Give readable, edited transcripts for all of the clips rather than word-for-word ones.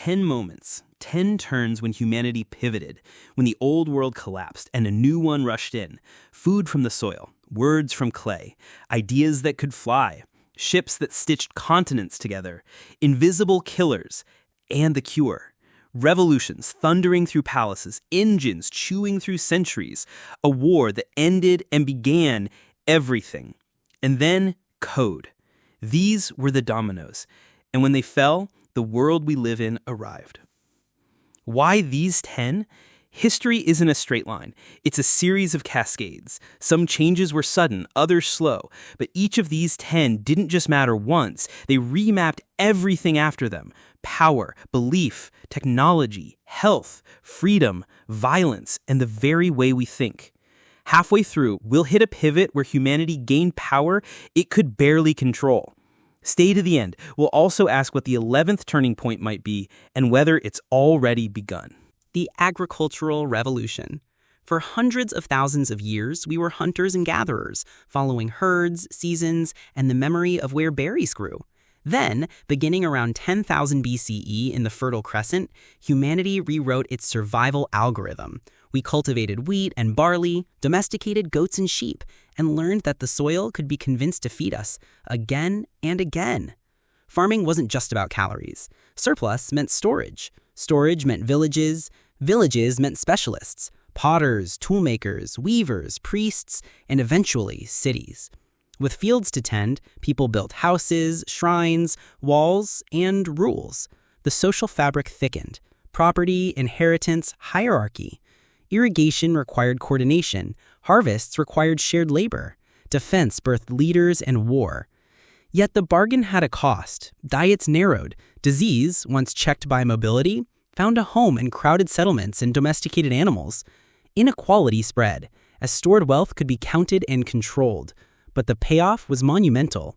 10 moments, 10 turns when humanity pivoted, when the old world collapsed and a new one rushed in. Food from the soil, words from clay, ideas that could fly, ships that stitched continents together, invisible killers, and the cure. Revolutions thundering through palaces, engines chewing through centuries, a war that ended and began everything. And then code. These were the dominoes, and when they fell, the world we live in arrived. Why these 10? History isn't a straight line. It's a series of cascades. Some changes were sudden, others slow. But each of these 10 didn't just matter once. They remapped everything after them. Power, belief, technology, health, freedom, violence, and the very way we think. Halfway through, we'll hit a pivot where humanity gained power it could barely control. Stay to the end. We'll also ask what the 11th turning point might be and whether it's already begun. The agricultural revolution. For hundreds of thousands of years, we were hunters and gatherers, following herds, seasons, and the memory of where berries grew. Then, beginning around 10,000 BCE in the Fertile Crescent, humanity rewrote its survival algorithm. We cultivated wheat and barley, domesticated goats and sheep, and learned that the soil could be convinced to feed us again and again. Farming wasn't just about calories. Surplus meant storage. Storage meant villages. Villages meant specialists, potters, toolmakers, weavers, priests, and eventually cities. With fields to tend, people built houses, shrines, walls, and rules. The social fabric thickened. Property, inheritance, hierarchy. Irrigation required coordination. Harvests required shared labor. Defense birthed leaders and war. Yet the bargain had a cost. Diets narrowed. Disease, once checked by mobility, found a home in crowded settlements and domesticated animals. Inequality spread, as stored wealth could be counted and controlled. But the payoff was monumental.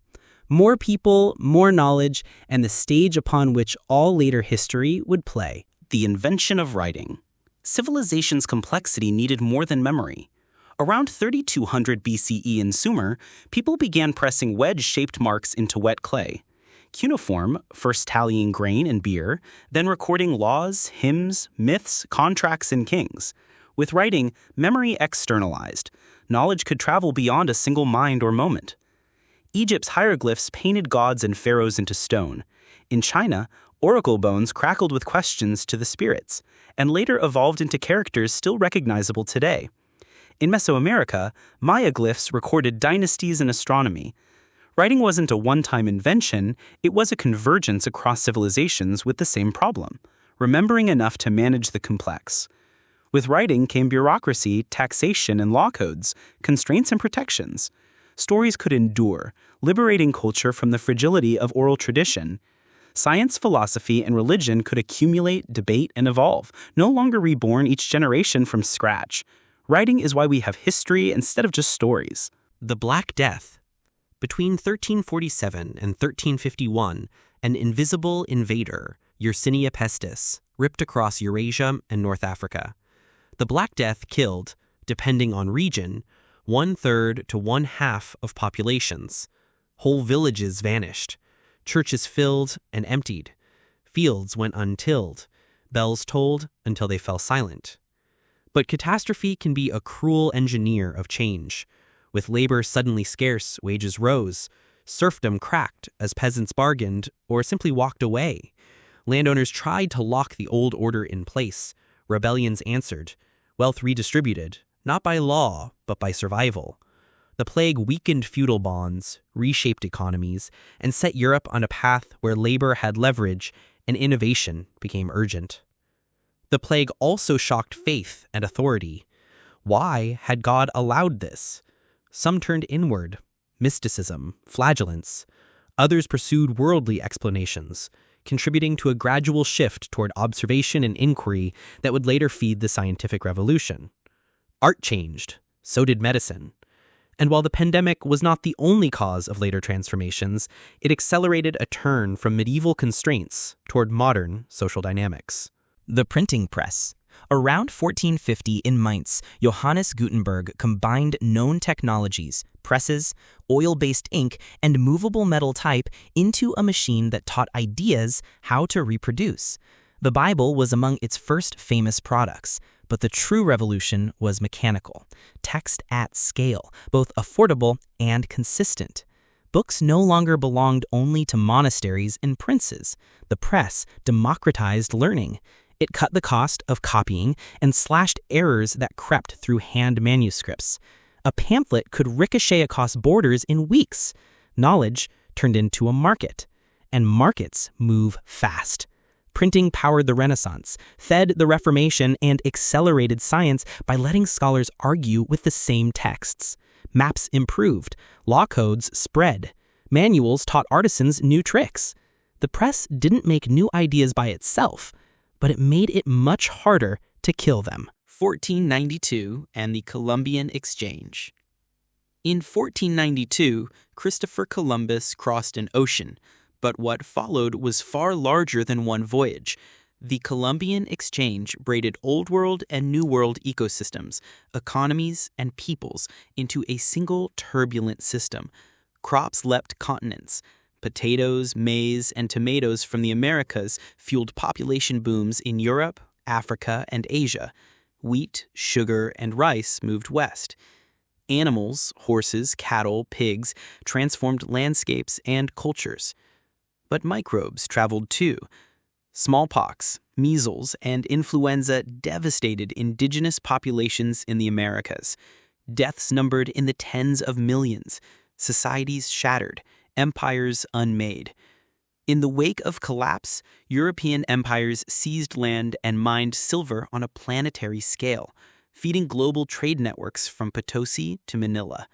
More people, more knowledge, and the stage upon which all later history would play. The invention of writing. Civilization's complexity needed more than memory. Around 3200 BCE in Sumer, people began pressing wedge-shaped marks into wet clay. Cuneiform, first tallying grain and beer, then recording laws, hymns, myths, contracts, and kings. With writing, memory externalized. Knowledge could travel beyond a single mind or moment. Egypt's hieroglyphs painted gods and pharaohs into stone. In China, oracle bones crackled with questions to the spirits, and later evolved into characters still recognizable today. In Mesoamerica, Maya glyphs recorded dynasties and astronomy. Writing wasn't a one-time invention, it was a convergence across civilizations with the same problem, remembering enough to manage the complex. With writing came bureaucracy, taxation, and law codes, constraints and protections. Stories could endure, liberating culture from the fragility of oral tradition. Science, philosophy, and religion could accumulate, debate, and evolve, no longer reborn each generation from scratch. Writing is why we have history instead of just stories. The Black Death. Between 1347 and 1351, an invisible invader, Yersinia pestis, ripped across Eurasia and North Africa. The Black Death killed, depending on region, 1/3 to 1/2 of populations. Whole villages vanished. Churches filled and emptied. Fields went untilled. Bells tolled until they fell silent. But catastrophe can be a cruel engineer of change. With labor suddenly scarce, wages rose. Serfdom cracked as peasants bargained or simply walked away. Landowners tried to lock the old order in place. Rebellions answered. Wealth redistributed, not by law, but by survival. The plague weakened feudal bonds, reshaped economies, and set Europe on a path where labor had leverage and innovation became urgent. The plague also shocked faith and authority. Why had God allowed this? Some turned inward, mysticism, flagellants. Others pursued worldly explanations, contributing to a gradual shift toward observation and inquiry that would later feed the scientific revolution. Art changed, so did medicine. And while the pandemic was not the only cause of later transformations, it accelerated a turn from medieval constraints toward modern social dynamics. The printing press. Around 1450 in Mainz, Johannes Gutenberg combined known technologies, presses, oil-based ink, and movable metal type into a machine that taught ideas how to reproduce. The Bible was among its first famous products, but the true revolution was mechanical, text at scale, both affordable and consistent. Books no longer belonged only to monasteries and princes. The press democratized learning. It cut the cost of copying and slashed errors that crept through hand manuscripts. A pamphlet could ricochet across borders in weeks. Knowledge turned into a market. And markets move fast. Printing powered the Renaissance, fed the Reformation, and accelerated science by letting scholars argue with the same texts. Maps improved, law codes spread, manuals taught artisans new tricks. The press didn't make new ideas by itself, but it made it much harder to kill them. 1492 and the Columbian Exchange. In 1492, Christopher Columbus crossed an ocean, but what followed was far larger than one voyage. The Columbian Exchange braided Old World and New World ecosystems, economies, and peoples into a single turbulent system. Crops leapt continents. Potatoes, maize, and tomatoes from the Americas fueled population booms in Europe, Africa, and Asia. Wheat, sugar, and rice moved west. Animals, horses, cattle, pigs, transformed landscapes and cultures. But microbes traveled too. Smallpox, measles, and influenza devastated indigenous populations in the Americas. Deaths numbered in the tens of millions. Societies shattered, empires unmade. In the wake of collapse, European empires seized land and mined silver on a planetary scale, feeding global trade networks from Potosi to Manila.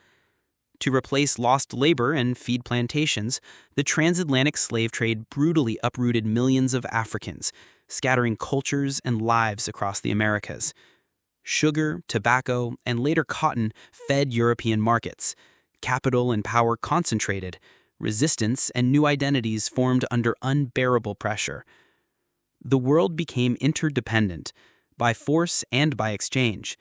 To replace lost labor and feed plantations, the transatlantic slave trade brutally uprooted millions of Africans, scattering cultures and lives across the Americas. Sugar, tobacco, and later cotton fed European markets. Capital and power concentrated. Resistance and new identities formed under unbearable pressure. The world became interdependent, by force and by exchange.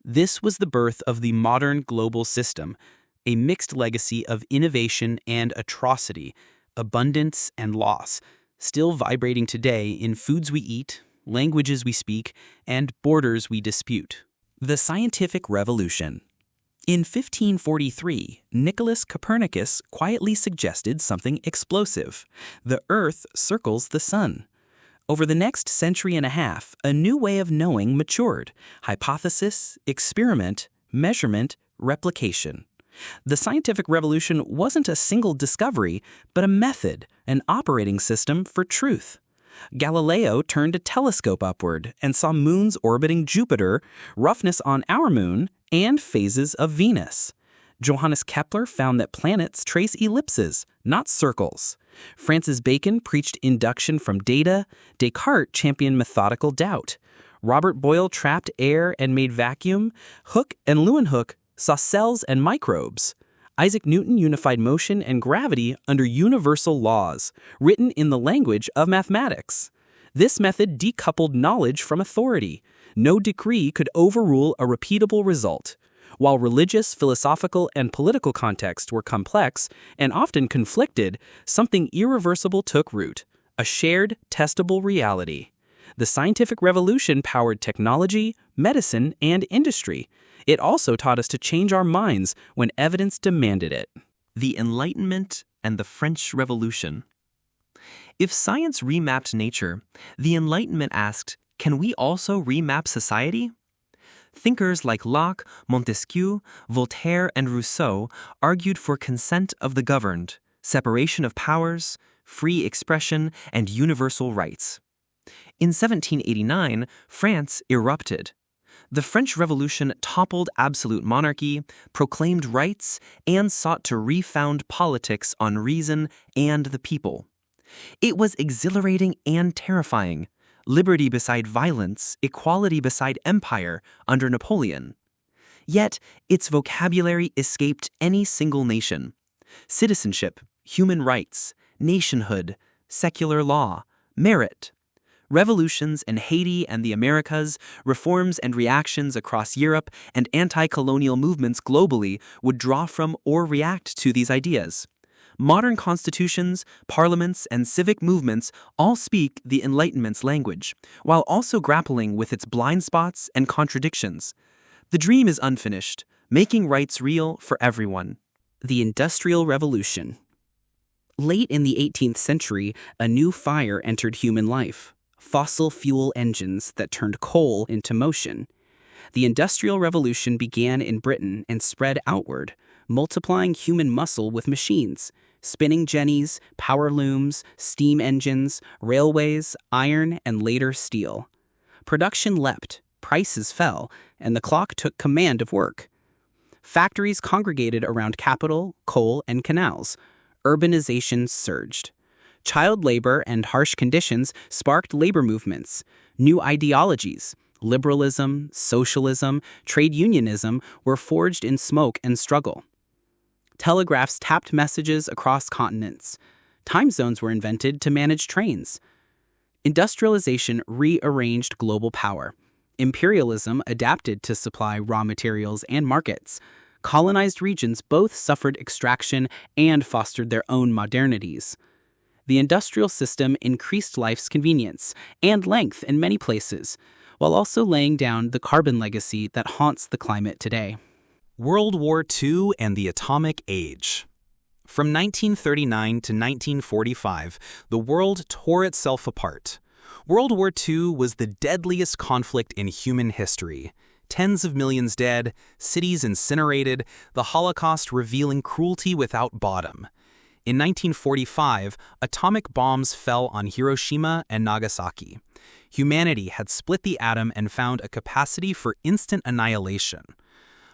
This was the birth of the modern global system, a mixed legacy of innovation and atrocity, abundance and loss, still vibrating today in foods we eat, languages we speak, and borders we dispute. The Scientific Revolution. In 1543, Nicholas Copernicus quietly suggested something explosive. The Earth circles the sun. Over the next century and a half, a new way of knowing matured: hypothesis, experiment, measurement, replication. The scientific revolution wasn't a single discovery, but a method, an operating system for truth. Galileo turned a telescope upward and saw moons orbiting Jupiter, roughness on our moon, and phases of Venus. Johannes Kepler found that planets trace ellipses, not circles. Francis Bacon preached induction from data. Descartes championed methodical doubt. Robert Boyle trapped air and made vacuum. Hooke and Leeuwenhoek saw cells and microbes. Isaac Newton unified motion and gravity under universal laws, written in the language of mathematics. This method decoupled knowledge from authority. No decree could overrule a repeatable result. While religious, philosophical, and political contexts were complex and often conflicted, something irreversible took root: a shared, testable reality. The scientific revolution powered technology, medicine, and industry. It also taught us to change our minds when evidence demanded it. The Enlightenment and the French Revolution. If science remapped nature, the Enlightenment asked, can we also remap society? Thinkers like Locke, Montesquieu, Voltaire, and Rousseau argued for consent of the governed, separation of powers, free expression, and universal rights. In 1789, France erupted. The French Revolution toppled absolute monarchy, proclaimed rights, and sought to refound politics on reason and the people. It was exhilarating and terrifying. Liberty beside violence, equality beside empire under Napoleon. Yet, its vocabulary escaped any single nation. Citizenship, human rights, nationhood, secular law, merit. Revolutions in Haiti and the Americas, reforms and reactions across Europe, and anti-colonial movements globally would draw from or react to these ideas. Modern constitutions, parliaments, and civic movements all speak the Enlightenment's language, while also grappling with its blind spots and contradictions. The dream is unfinished, making rights real for everyone. The Industrial Revolution. Late in the 18th century, a new fire entered human life: fossil fuel engines that turned coal into motion. The Industrial Revolution began in Britain and spread outward, multiplying human muscle with machines: spinning jennies, power looms, steam engines, railways, iron, and later steel. Production leapt, prices fell, and the clock took command of work. Factories congregated around capital, coal, and canals. Urbanization surged. Child labor and harsh conditions sparked labor movements. New ideologies, liberalism, socialism, trade unionism, were forged in smoke and struggle. Telegraphs tapped messages across continents. Time zones were invented to manage trains. Industrialization rearranged global power. Imperialism adapted to supply raw materials and markets. Colonized regions both suffered extraction and fostered their own modernities. The industrial system increased life's convenience and length in many places, while also laying down the carbon legacy that haunts the climate today. World War II and the Atomic Age. From 1939 to 1945, the world tore itself apart. World War II was the deadliest conflict in human history. Tens of millions dead, cities incinerated, the Holocaust revealing cruelty without bottom. In 1945, atomic bombs fell on Hiroshima and Nagasaki. Humanity had split the atom and found a capacity for instant annihilation.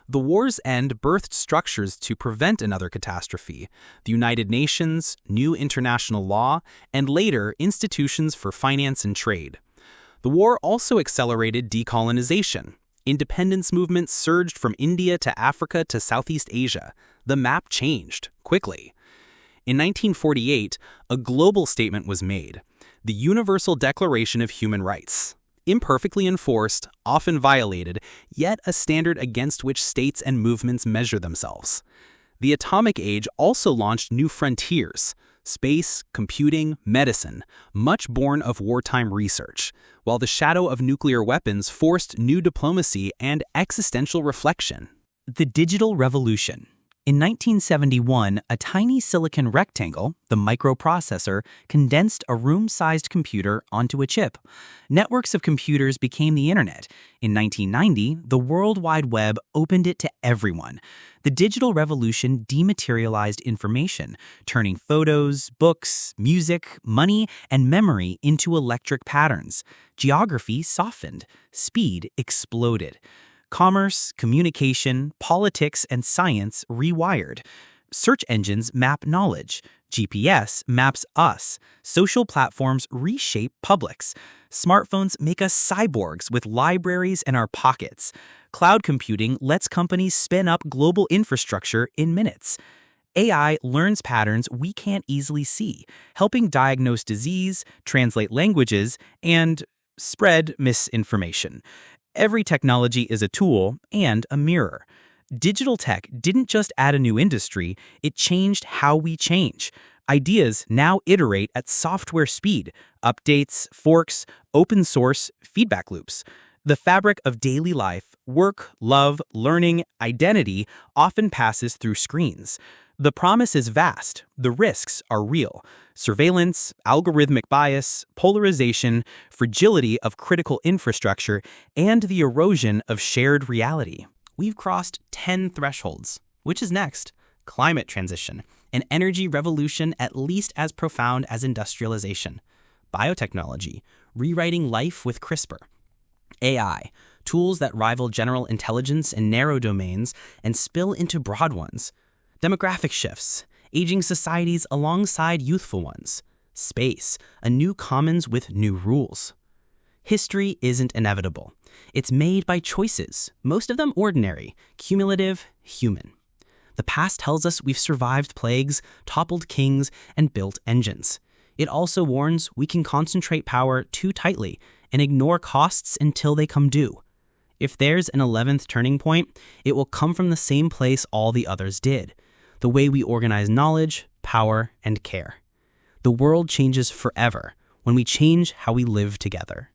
The war's end birthed structures to prevent another catastrophe: the United Nations, new international law, and later institutions for finance and trade. The war also accelerated decolonization. Independence movements surged from India to Africa to Southeast Asia. The map changed quickly. In 1948, a global statement was made: the Universal Declaration of Human Rights. Imperfectly enforced, often violated, yet a standard against which states and movements measure themselves. The atomic age also launched new frontiers: space, computing, medicine, much born of wartime research, while the shadow of nuclear weapons forced new diplomacy and existential reflection. The digital revolution. In 1971, a tiny silicon rectangle, the microprocessor, condensed a room-sized computer onto a chip. Networks of computers became the internet. In 1990, the World Wide Web opened it to everyone. The digital revolution dematerialized information, turning photos, books, music, money, and memory into electric patterns. Geography softened. Speed exploded. Commerce, communication, politics, and science rewired. Search engines map knowledge. GPS maps us. Social platforms reshape publics. Smartphones make us cyborgs with libraries in our pockets. Cloud computing lets companies spin up global infrastructure in minutes. AI learns patterns we can't easily see, helping diagnose disease, translate languages, and spread misinformation. Every technology is a tool and a mirror. Digital tech didn't just add a new industry, it changed how we change. Ideas now iterate at software speed: updates, forks, open source, feedback loops. The fabric of daily life, work, love, learning, identity often passes through screens. The promise is vast, the risks are real. Surveillance, algorithmic bias, polarization, fragility of critical infrastructure, and the erosion of shared reality. We've crossed 10 thresholds. Which is next? Climate transition, an energy revolution at least as profound as industrialization. Biotechnology, rewriting life with CRISPR. AI, tools that rival general intelligence in narrow domains and spill into broad ones. Demographic shifts, aging societies alongside youthful ones. Space, a new commons with new rules. History isn't inevitable. It's made by choices, most of them ordinary, cumulative, human. The past tells us we've survived plagues, toppled kings, and built engines. It also warns we can concentrate power too tightly and ignore costs until they come due. If there's an 11th turning point, it will come from the same place all the others did: the way we organize knowledge, power, and care. The world changes forever when we change how we live together.